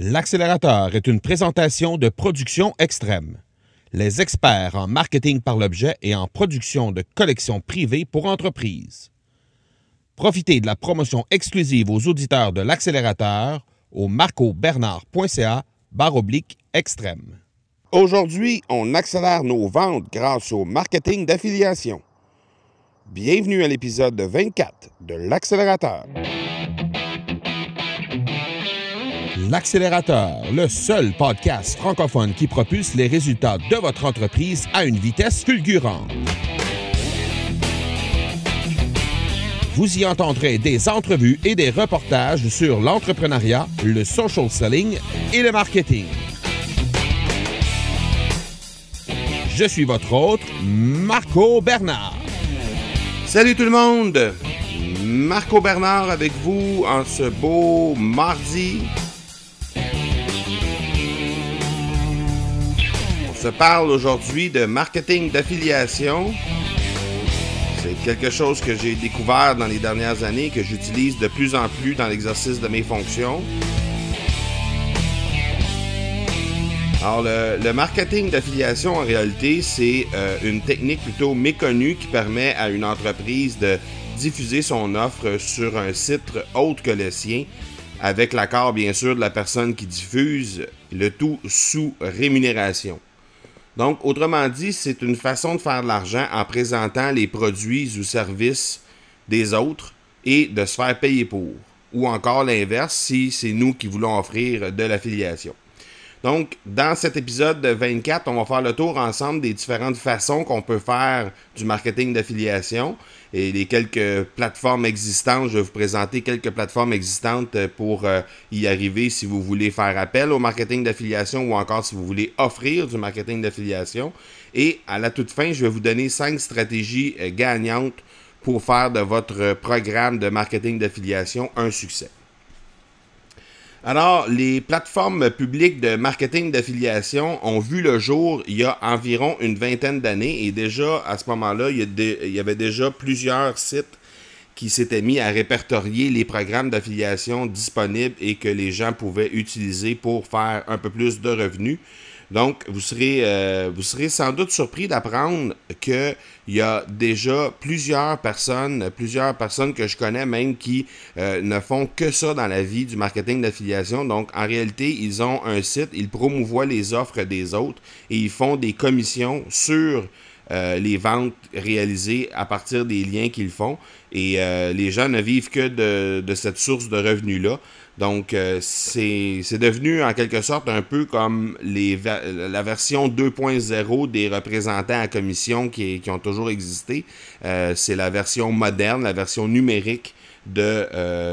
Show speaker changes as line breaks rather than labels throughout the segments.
L'accélérateur est une présentation de Production Extrême, les experts en marketing par l'objet et en production de collections privées pour entreprises. Profitez de la promotion exclusive aux auditeurs de l'accélérateur au marcobernard.ca/extrême. Aujourd'hui, on accélère nos ventes grâce au marketing d'affiliation. Bienvenue à l'épisode 24 de l'accélérateur. L'accélérateur, le seul podcast francophone qui propulse les résultats de votre entreprise à une vitesse fulgurante. Vous y entendrez des entrevues et des reportages sur l'entrepreneuriat, le social selling et le marketing. Je suis votre hôte, Marco Bernard. Salut tout le monde! Marco Bernard avec vous en ce beau mardi. On se parle aujourd'hui de marketing d'affiliation. C'est quelque chose que j'ai découvert dans les dernières années, que j'utilise de plus en plus dans l'exercice de mes fonctions. Alors, le marketing d'affiliation, en réalité, c'est une technique plutôt méconnue qui permet à une entreprise de diffuser son offre sur un site autre que le sien, avec l'accord, bien sûr, de la personne qui diffuse, le tout sous rémunération. Donc, autrement dit, c'est une façon de faire de l'argent en présentant les produits ou services des autres et de se faire payer pour. Ou encore l'inverse, si c'est nous qui voulons offrir de l'affiliation. Donc, dans cet épisode 24, on va faire le tour ensemble des différentes façons qu'on peut faire du marketing d'affiliation et les quelques plateformes existantes. Je vais vous présenter quelques plateformes existantes pour y arriver si vous voulez faire appel au marketing d'affiliation ou encore si vous voulez offrir du marketing d'affiliation. Et à la toute fin, je vais vous donner 5 stratégies gagnantes pour faire de votre programme de marketing d'affiliation un succès. Alors, les plateformes publiques de marketing d'affiliation ont vu le jour il y a environ une vingtaine d'années et déjà, à ce moment-là, il y avait déjà plusieurs sites qui s'étaient mis à répertorier les programmes d'affiliation disponibles et que les gens pouvaient utiliser pour faire un peu plus de revenus. Donc, vous serez sans doute surpris d'apprendre qu'il y a déjà plusieurs personnes que je connais même qui ne font que ça dans la vie du marketing d'affiliation. Donc, en réalité, ils ont un site, ils promouvoient les offres des autres et ils font des commissions sur les ventes réalisées à partir des liens qu'ils font. Et les gens ne vivent que de cette source de revenus-là. Donc, c'est devenu en quelque sorte un peu comme la version 2.0 des représentants à commission qui ont toujours existé. C'est la version moderne, la version numérique de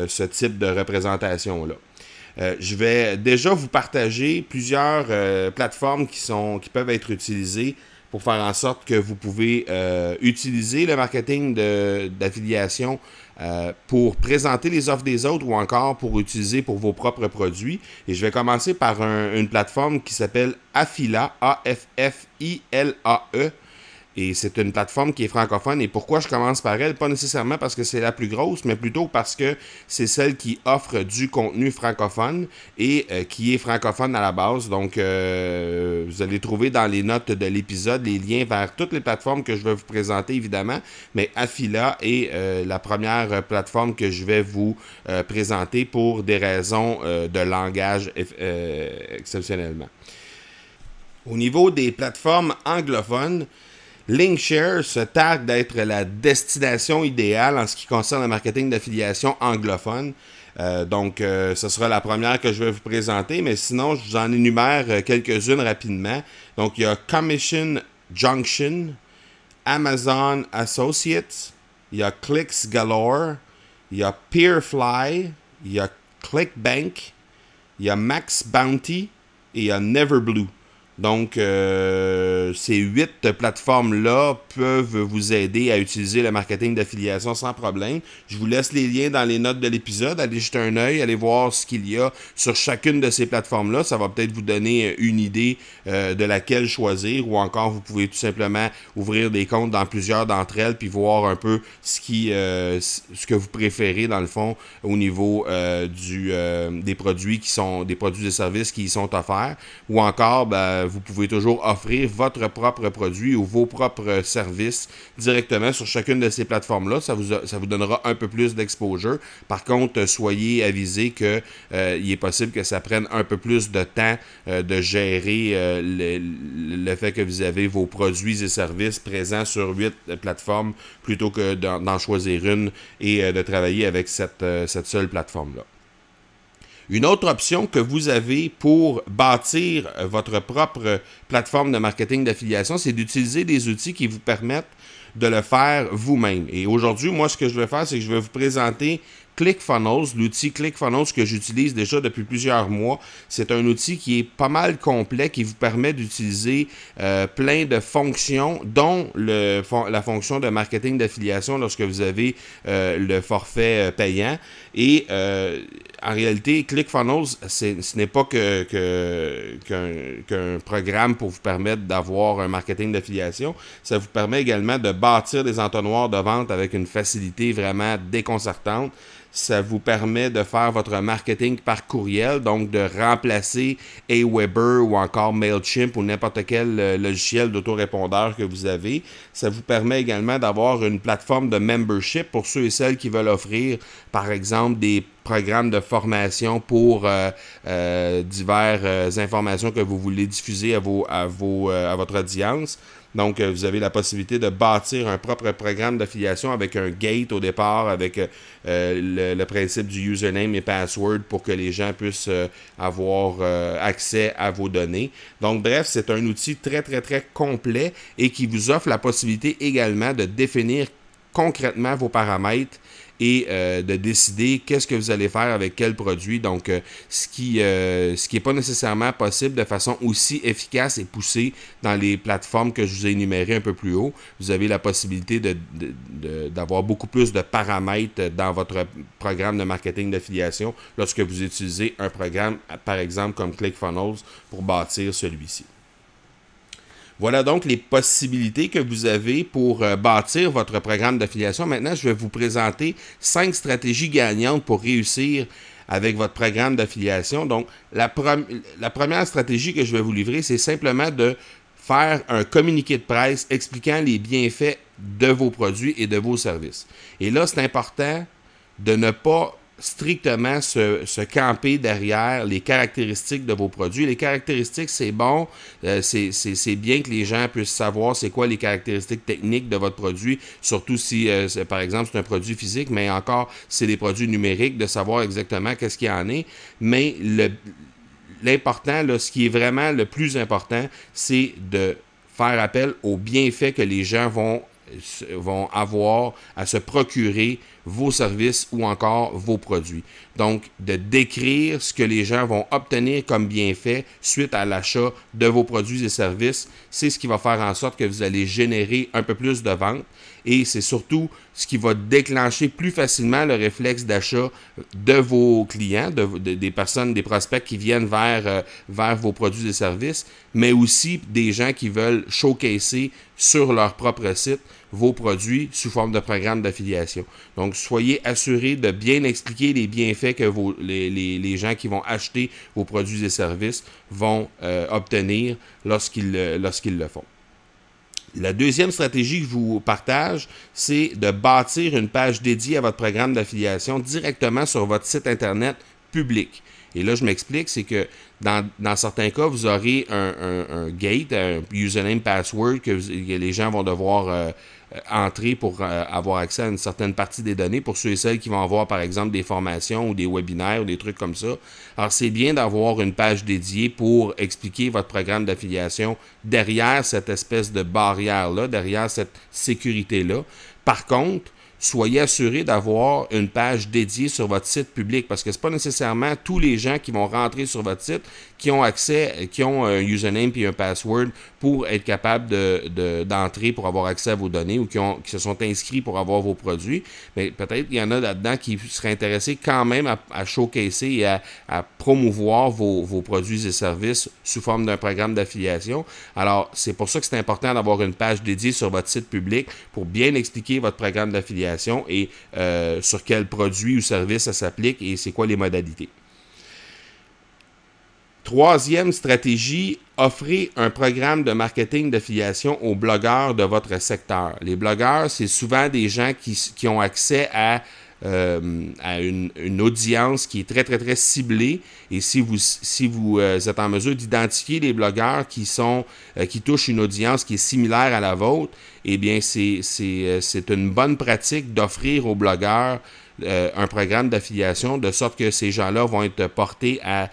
ce type de représentation-là. Je vais déjà vous partager plusieurs plateformes qui peuvent être utilisées pour faire en sorte que vous pouvez utiliser le marketing d'affiliation pour présenter les offres des autres ou encore pour utiliser pour vos propres produits. Et je vais commencer par une plateforme qui s'appelle Affila, A-F-F-I-L-A-E. Et c'est une plateforme qui est francophone. Et pourquoi je commence par elle? Pas nécessairement parce que c'est la plus grosse, mais plutôt parce que c'est celle qui offre du contenu francophone et qui est francophone à la base. Donc, vous allez trouver dans les notes de l'épisode les liens vers toutes les plateformes que je vais vous présenter, évidemment. Mais Affila est la première plateforme que je vais vous présenter pour des raisons de langage exceptionnellement. Au niveau des plateformes anglophones, Linkshare se targue d'être la destination idéale en ce qui concerne le marketing d'affiliation anglophone. Donc, ce sera la première que je vais vous présenter, mais sinon, je vous en énumère quelques-unes rapidement. Donc, il y a Commission Junction, Amazon Associates, il y a Clicks Galore, il y a Peerfly, il y a ClickBank, il y a Max Bounty et il y a Neverblue. Donc, ces 8 plateformes-là peuvent vous aider à utiliser le marketing d'affiliation sans problème. Je vous laisse les liens dans les notes de l'épisode. Allez jeter un œil, allez voir ce qu'il y a sur chacune de ces plateformes-là. Ça va peut-être vous donner une idée de laquelle choisir, ou encore vous pouvez tout simplement ouvrir des comptes dans plusieurs d'entre elles puis voir un peu ce que vous préférez dans le fond au niveau des produits des produits et services qui y sont offerts, ou encore vous pouvez toujours offrir votre propre produit ou vos propres services directement sur chacune de ces plateformes-là. Ça vous donnera un peu plus d'exposure. Par contre, soyez avisés qu'il est possible que ça prenne un peu plus de temps de gérer le fait que vous avez vos produits et services présents sur 8 plateformes plutôt que d'en choisir une et de travailler avec cette seule plateforme-là. Une autre option que vous avez pour bâtir votre propre plateforme de marketing d'affiliation, c'est d'utiliser des outils qui vous permettent de le faire vous-même. Et aujourd'hui, moi, ce que je vais faire, c'est que je vais vous présenter ClickFunnels, l'outil ClickFunnels que j'utilise déjà depuis plusieurs mois. C'est un outil qui est pas mal complet, qui vous permet d'utiliser plein de fonctions, dont la fonction de marketing d'affiliation lorsque vous avez le forfait payant. Et en réalité, ClickFunnels, ce n'est pas qu'un programme pour vous permettre d'avoir un marketing d'affiliation. Ça vous permet également de bâtir des entonnoirs de vente avec une facilité vraiment déconcertante. Ça vous permet de faire votre marketing par courriel, donc de remplacer Aweber ou encore MailChimp ou n'importe quel logiciel d'autorépondeur que vous avez. Ça vous permet également d'avoir une plateforme de membership pour ceux et celles qui veulent offrir, par exemple, des programmes de formation pour diverses informations que vous voulez diffuser à votre audience. Donc, vous avez la possibilité de bâtir un propre programme d'affiliation avec un gate au départ, avec le principe du username et password pour que les gens puissent avoir accès à vos données. Donc, bref, c'est un outil très, très, très complet et qui vous offre la possibilité également de définir concrètement vos paramètres et de décider qu'est-ce que vous allez faire avec quel produit. Donc, ce qui est pas nécessairement possible de façon aussi efficace et poussée dans les plateformes que je vous ai énumérées un peu plus haut. Vous avez la possibilité d'avoir beaucoup plus de paramètres dans votre programme de marketing d'affiliation lorsque vous utilisez un programme, par exemple, comme ClickFunnels pour bâtir celui-ci. Voilà donc les possibilités que vous avez pour bâtir votre programme d'affiliation. Maintenant, je vais vous présenter 5 stratégies gagnantes pour réussir avec votre programme d'affiliation. Donc, la première stratégie que je vais vous livrer, c'est simplement de faire un communiqué de presse expliquant les bienfaits de vos produits et de vos services. Et là, c'est important de ne pas strictement se camper derrière les caractéristiques de vos produits. Les caractéristiques, c'est bon, c'est bien que les gens puissent savoir c'est quoi les caractéristiques techniques de votre produit, surtout si, par exemple, c'est un produit physique, mais encore, c'est des produits numériques, de savoir exactement qu'est-ce qu'il y en est. Mais l'important, ce qui est vraiment le plus important, c'est de faire appel aux bienfaits que les gens vont avoir à se procurer vos services ou encore vos produits. Donc, de décrire ce que les gens vont obtenir comme bienfait suite à l'achat de vos produits et services, c'est ce qui va faire en sorte que vous allez générer un peu plus de ventes et c'est surtout ce qui va déclencher plus facilement le réflexe d'achat de vos clients, des personnes, des prospects qui viennent vers vos produits et services, mais aussi des gens qui veulent showcaser sur leur propre site vos produits sous forme de programme d'affiliation. Donc, soyez assurés de bien expliquer les bienfaits que les gens qui vont acheter vos produits et services vont obtenir lorsqu'ils le font. La deuxième stratégie que je vous partage, c'est de bâtir une page dédiée à votre programme d'affiliation directement sur votre site Internet public. Et là, je m'explique, c'est que dans certains cas, vous aurez un gate, un username password que les gens vont devoir entrer pour avoir accès à une certaine partie des données pour ceux et celles qui vont avoir, par exemple, des formations ou des webinaires ou des trucs comme ça. Alors, c'est bien d'avoir une page dédiée pour expliquer votre programme d'affiliation derrière cette espèce de barrière-là, derrière cette sécurité-là. Par contre, soyez assuré d'avoir une page dédiée sur votre site public parce que ce n'est pas nécessairement tous les gens qui vont rentrer sur votre site qui ont accès, qui ont un username et un password pour être capable d'entrer pour avoir accès à vos données ou qui se sont inscrits pour avoir vos produits. Mais peut-être qu'il y en a là-dedans qui seraient intéressés quand même à showcaser et à promouvoir vos produits et services sous forme d'un programme d'affiliation. Alors, c'est pour ça que c'est important d'avoir une page dédiée sur votre site public pour bien expliquer votre programme d'affiliation et sur quel produit ou service ça s'applique et c'est quoi les modalités. Troisième stratégie, offrez un programme de marketing d'affiliation aux blogueurs de votre secteur. Les blogueurs, c'est souvent des gens qui ont accès à une audience qui est très, très, très ciblée. Et si vous êtes en mesure d'identifier les blogueurs qui touchent une audience qui est similaire à la vôtre, eh bien, c'est une bonne pratique d'offrir aux blogueurs un programme d'affiliation de sorte que ces gens-là vont être portés à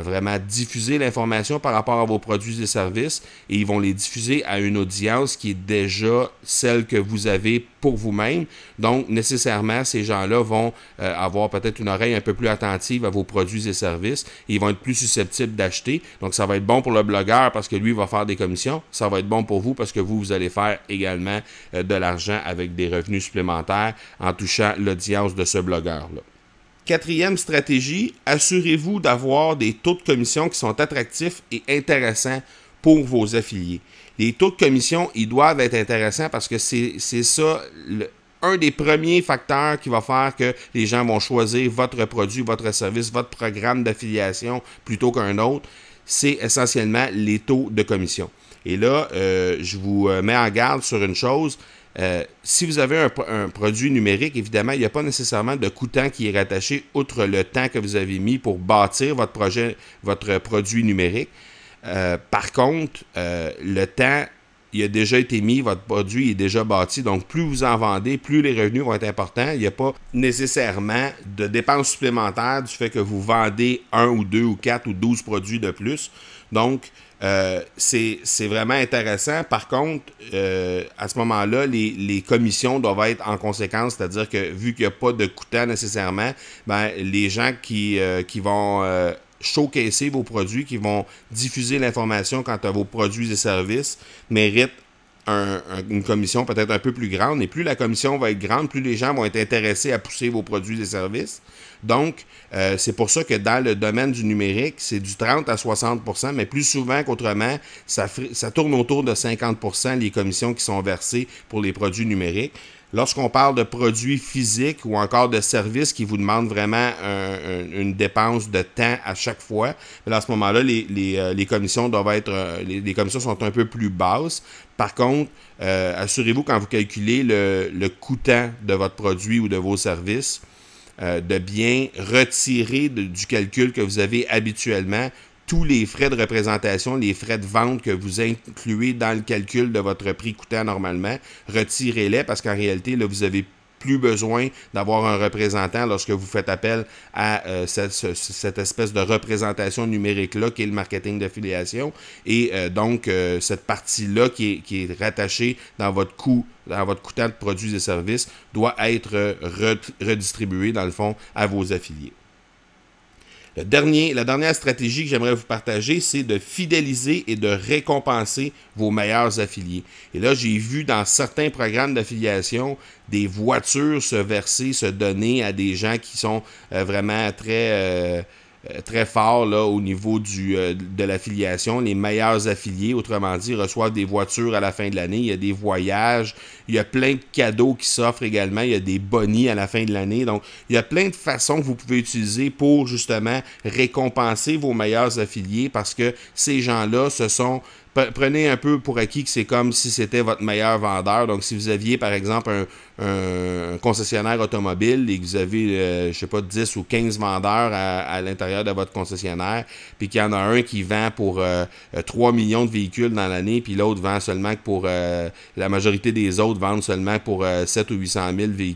vraiment diffuser l'information par rapport à vos produits et services et ils vont les diffuser à une audience qui est déjà celle que vous avez pour vous-même. Donc, nécessairement, ces gens-là vont avoir peut-être une oreille un peu plus attentive à vos produits et services et ils vont être plus susceptibles d'acheter. Donc, ça va être bon pour le blogueur parce que lui va faire des commissions. Ça va être bon pour vous parce que vous allez faire également de l'argent avec des revenus supplémentaires en touchant l'audience de ce blogueur-là. Quatrième stratégie, assurez-vous d'avoir des taux de commission qui sont attractifs et intéressants pour vos affiliés. Les taux de commission, ils doivent être intéressants parce que c'est ça, un des premiers facteurs qui va faire que les gens vont choisir votre produit, votre service, votre programme d'affiliation plutôt qu'un autre. C'est essentiellement les taux de commission. Et là, je vous mets en garde sur une chose. Si vous avez un produit numérique, évidemment, il n'y a pas nécessairement de coûtant qui est rattaché outre le temps que vous avez mis pour bâtir votre produit numérique. Par contre, le temps, il a déjà été mis, votre produit est déjà bâti. Donc, plus vous en vendez, plus les revenus vont être importants. Il n'y a pas nécessairement de dépenses supplémentaires du fait que vous vendez 1 ou 2 ou 4 ou 12 produits de plus. Donc, c'est vraiment intéressant. Par contre, à ce moment-là, les commissions doivent être en conséquence, c'est-à-dire que vu qu'il n'y a pas de coûtant nécessairement, ben, les gens qui vont showcaser vos produits, qui vont diffuser l'information quant à vos produits et services, méritent une commission peut-être un peu plus grande. Et plus la commission va être grande, plus les gens vont être intéressés à pousser vos produits et services. Donc, c'est pour ça que dans le domaine du numérique, c'est du 30 à 60 %, mais plus souvent qu'autrement, ça tourne autour de 50 % les commissions qui sont versées pour les produits numériques. Lorsqu'on parle de produits physiques ou encore de services qui vous demandent vraiment une dépense de temps à chaque fois, à ce moment-là, les commissions doivent être, les commissions sont un peu plus basses. Par contre, assurez-vous quand vous calculez le coûtant de votre produit ou de vos services, de bien retirer du calcul que vous avez habituellement tous les frais de représentation, les frais de vente que vous incluez dans le calcul de votre prix coûtant normalement, retirez-les parce qu'en réalité, là, vous avez plus besoin d'avoir un représentant lorsque vous faites appel à cette espèce de représentation numérique-là qui est le marketing d'affiliation. Et donc, cette partie-là qui est rattachée dans votre coût, dans votre coûtant de produits et services, doit être redistribuée, dans le fond, à vos affiliés. La dernière stratégie que j'aimerais vous partager, c'est de fidéliser et de récompenser vos meilleurs affiliés. Et là, j'ai vu dans certains programmes d'affiliation des voitures se donner à des gens qui sont vraiment très forts là, au niveau de l'affiliation. Les meilleurs affiliés, autrement dit, reçoivent des voitures à la fin de l'année. Il y a des voyages. Il y a plein de cadeaux qui s'offrent également. Il y a des bonnies à la fin de l'année. Donc, il y a plein de façons que vous pouvez utiliser pour justement récompenser vos meilleurs affiliés parce que ces gens-là prenez un peu pour acquis que c'est comme si c'était votre meilleur vendeur. Donc, si vous aviez, par exemple, un concessionnaire automobile et que vous avez, je sais pas, 10 ou 15 vendeurs à l'intérieur de votre concessionnaire, puis qu'il y en a un qui vend pour 3 millions de véhicules dans l'année, puis l'autre vend seulement que pour... la majorité des autres vendent seulement pour 7 ou 800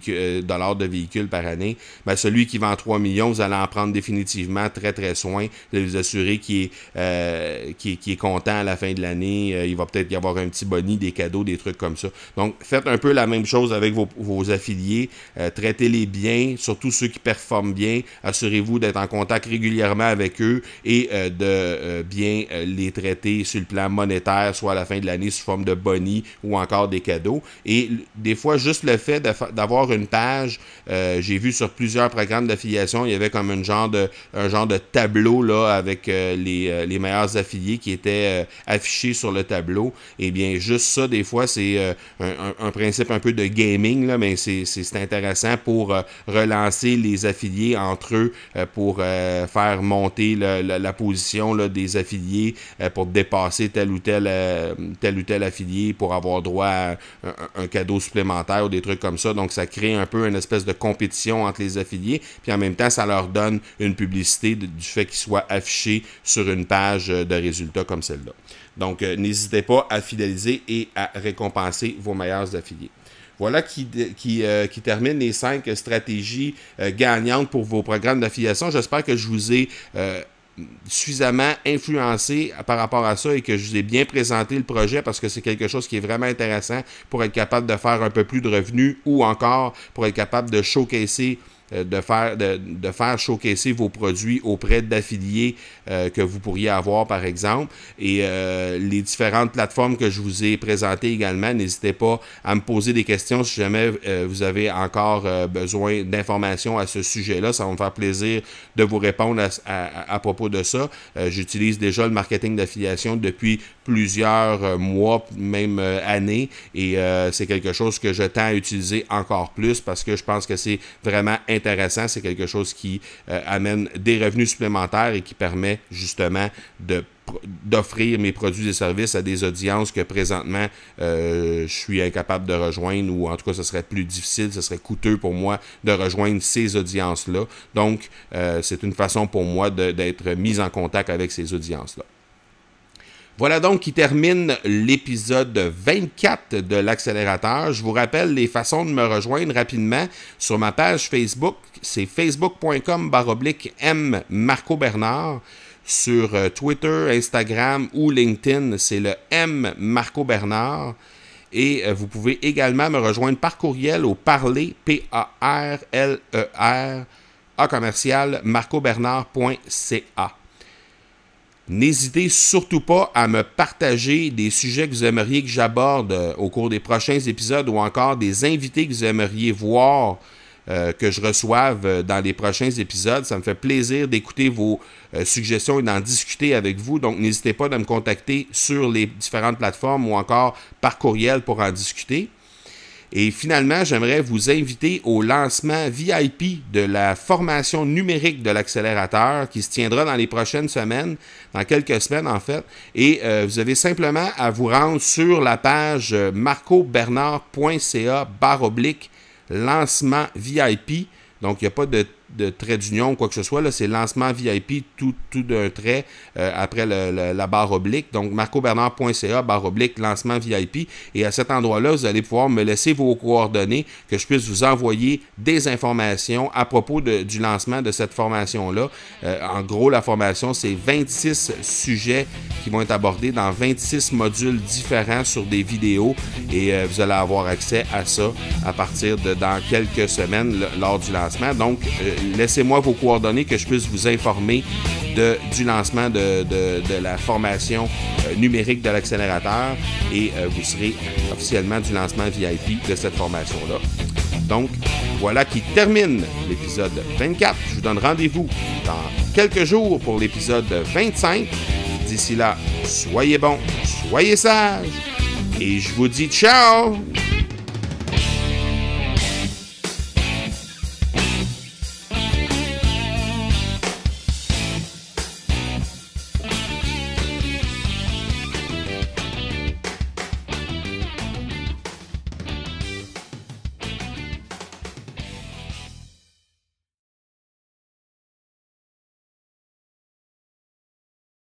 000 dollars de véhicules par année, ben, celui qui vend 3 millions, vous allez en prendre définitivement très, très soin de vous assurer qu'il est content à la fin de l'année, il va peut-être y avoir un petit boni, des cadeaux, des trucs comme ça. Donc, faites un peu la même chose avec vos affiliés. Traitez-les bien, surtout ceux qui performent bien. Assurez-vous d'être en contact régulièrement avec eux et de bien les traiter sur le plan monétaire, soit à la fin de l'année sous forme de boni ou encore des cadeaux. Et des fois, juste le fait d'avoir une page, j'ai vu sur plusieurs programmes d'affiliation, il y avait comme un genre de tableau là, avec les meilleurs affiliés qui étaient affichés sur le tableau. Et bien, juste ça, des fois, c'est un principe un peu de gaming, là, mais c'est intéressant pour relancer les affiliés entre eux, pour faire monter la position là, des affiliés, pour dépasser tel ou tel affilié, pour avoir droit à un cadeau supplémentaire ou des trucs comme ça. Donc, ça crée un peu une espèce de compétition entre les affiliés, puis en même temps, ça leur donne une publicité du fait qu'ils soient affichés sur une page de résultats comme celle-là. Donc, n'hésitez pas à fidéliser et à récompenser vos meilleurs affiliés. Voilà qui termine les 5 stratégies gagnantes pour vos programmes d'affiliation. J'espère que je vous ai suffisamment influencé par rapport à ça et que je vous ai bien présenté le projet parce que c'est quelque chose qui est vraiment intéressant pour être capable de faire un peu plus de revenus ou encore pour être capable de showcaser de faire showcaser vos produits auprès d'affiliés que vous pourriez avoir, par exemple. Et les différentes plateformes que je vous ai présentées également, n'hésitez pas à me poser des questions si jamais vous avez encore besoin d'informations à ce sujet-là. Ça va me faire plaisir de vous répondre à propos de ça. J'utilise déjà le marketing d'affiliation depuis plusieurs mois, même années, et c'est quelque chose que je tends à utiliser encore plus parce que je pense que c'est vraiment intéressant. C'est quelque chose qui amène des revenus supplémentaires et qui permet justement d'offrir mes produits et services à des audiences que présentement je suis incapable de rejoindre, ou en tout cas ce serait plus difficile, ce serait coûteux pour moi de rejoindre ces audiences-là. Donc c'est une façon pour moi d'être mis en contact avec ces audiences-là. Voilà donc qui termine l'épisode 24 de l'accélérateur. Je vous rappelle les façons de me rejoindre rapidement sur ma page Facebook. C'est facebook.com/M Marco Bernard. Sur Twitter, Instagram ou LinkedIn, c'est le M Marco Bernard. Et vous pouvez également me rejoindre par courriel au parler, PARLER, @marcobernard.ca. N'hésitez surtout pas à me partager des sujets que vous aimeriez que j'aborde au cours des prochains épisodes ou encore des invités que vous aimeriez voir que je reçoive dans les prochains épisodes. Ça me fait plaisir d'écouter vos suggestions et d'en discuter avec vous. Donc, n'hésitez pas à me contacter sur les différentes plateformes ou encore par courriel pour en discuter. Et finalement, j'aimerais vous inviter au lancement VIP de la formation numérique de l'accélérateur qui se tiendra dans les prochaines semaines, dans quelques semaines en fait. Et vous avez simplement à vous rendre sur la page marcobernard.ca/lancement VIP. Donc, il n'y a pas de trait d'union ou quoi que ce soit. C'est lancement VIP tout d'un trait après la barre oblique. Donc, marcobernard.ca/lancement VIP. Et à cet endroit-là, vous allez pouvoir me laisser vos coordonnées, que je puisse vous envoyer des informations à propos du lancement de cette formation-là. En gros, la formation, c'est 26 sujets qui vont être abordés dans 26 modules différents sur des vidéos. Et vous allez avoir accès à ça à partir de dans quelques semaines lors du lancement. Donc, laissez-moi vos coordonnées que je puisse vous informer du lancement de la formation numérique de l'accélérateur et vous serez officiellement du lancement VIP de cette formation-là. Donc, voilà qui termine l'épisode 24. Je vous donne rendez-vous dans quelques jours pour l'épisode 25. D'ici là, soyez bons, soyez sages et je vous dis ciao!